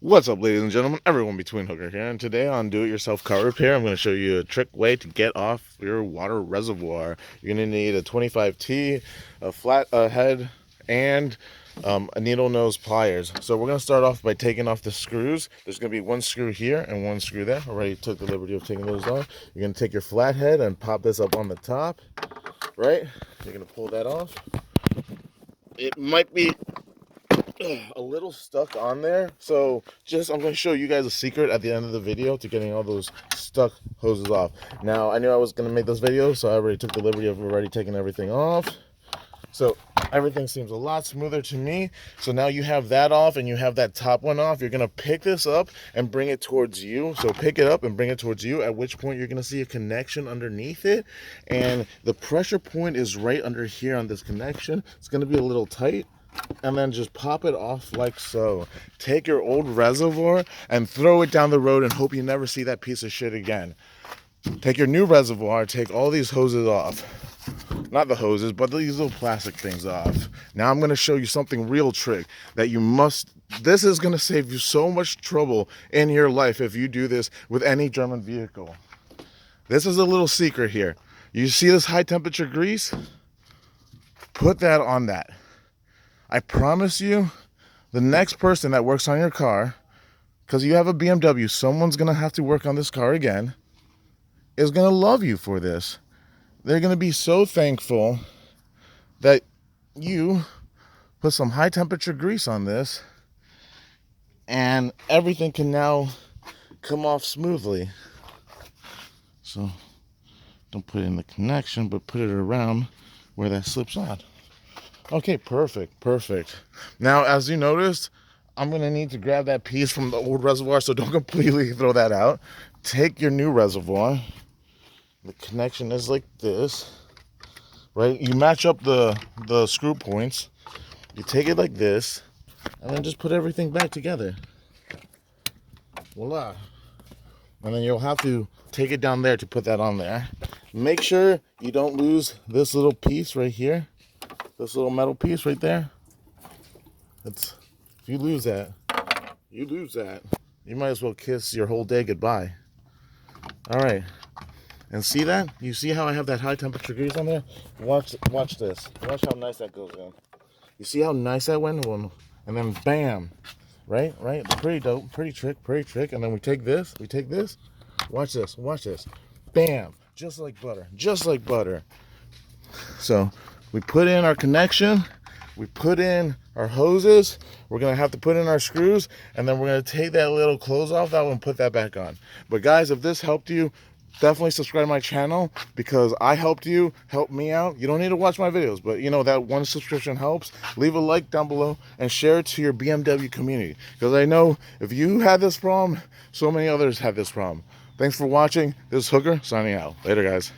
What's up, ladies and gentlemen, everyone between Hooker here, and today on Do-It-Yourself Car Repair, I'm going to show you a trick way to get off your water reservoir. You're going to need a 25T, a flat head, and a needle nose pliers. So we're going to start off by taking off the screws. There's going to be one screw here and one screw there. I already took the liberty of taking those off. You're going to take your flat head and pop this up on the top, right? You're going to pull that off. It might be a little stuck on there, so I'm going to show you guys a secret at the end of the video to getting all those stuck hoses off. Now, I knew I was going to make this video, so I already took the liberty of already taking everything off. So everything seems a lot smoother to me. So now you have that off and you have that top one off. You're going to pick this up and bring it towards you. So pick it up and bring it towards you, at which point you're going to see a connection underneath it. And the pressure point is right under here on this connection. It's going to be a little tight. And then just pop it off like so. Take your old reservoir and throw it down the road and hope you never see that piece of shit again. Take your new reservoir, take all these hoses off. Not the hoses, but these little plastic things off. Now I'm going to show you something real trick that you must. This is going to save you so much trouble in your life if you do this with any German vehicle. This is a little secret here. You see this high temperature grease? Put that on that. I promise you, the next person that works on your car, because you have a BMW, someone's going to have to work on this car again, is going to love you for this. They're going to be so thankful that you put some high temperature grease on this and everything can now come off smoothly. So don't put it in the connection, but put it around where that slips on. Okay, perfect. Now, as you noticed, I'm going to need to grab that piece from the old reservoir, so don't completely throw that out. Take your new reservoir. The connection is like this, right? You match up the screw points. You take it like this, and then just put everything back together. Voila. And then you'll have to take it down there to put that on there. Make sure you don't lose this little piece right here. This little metal piece right there. If you lose that, you lose that. You might as well kiss your whole day goodbye. All right. And see that? You see how I have that high temperature grease on there? Watch this. Watch how nice that goes in. You see how nice that went? And then bam. Right? Pretty dope. Pretty trick. And then we take this. Watch this. Bam. Just like butter. So we put in our connection. We put in our hoses. We're going to have to put in our screws. And then we're going to take that little close off that one and put that back on. But guys, if this helped you, definitely subscribe to my channel, because I helped you, help me out. You don't need to watch my videos, but you know that one subscription helps. Leave a like down below and share it to your BMW community, because I know if you had this problem, so many others had this problem. Thanks for watching. This is Hooker signing out. Later, guys.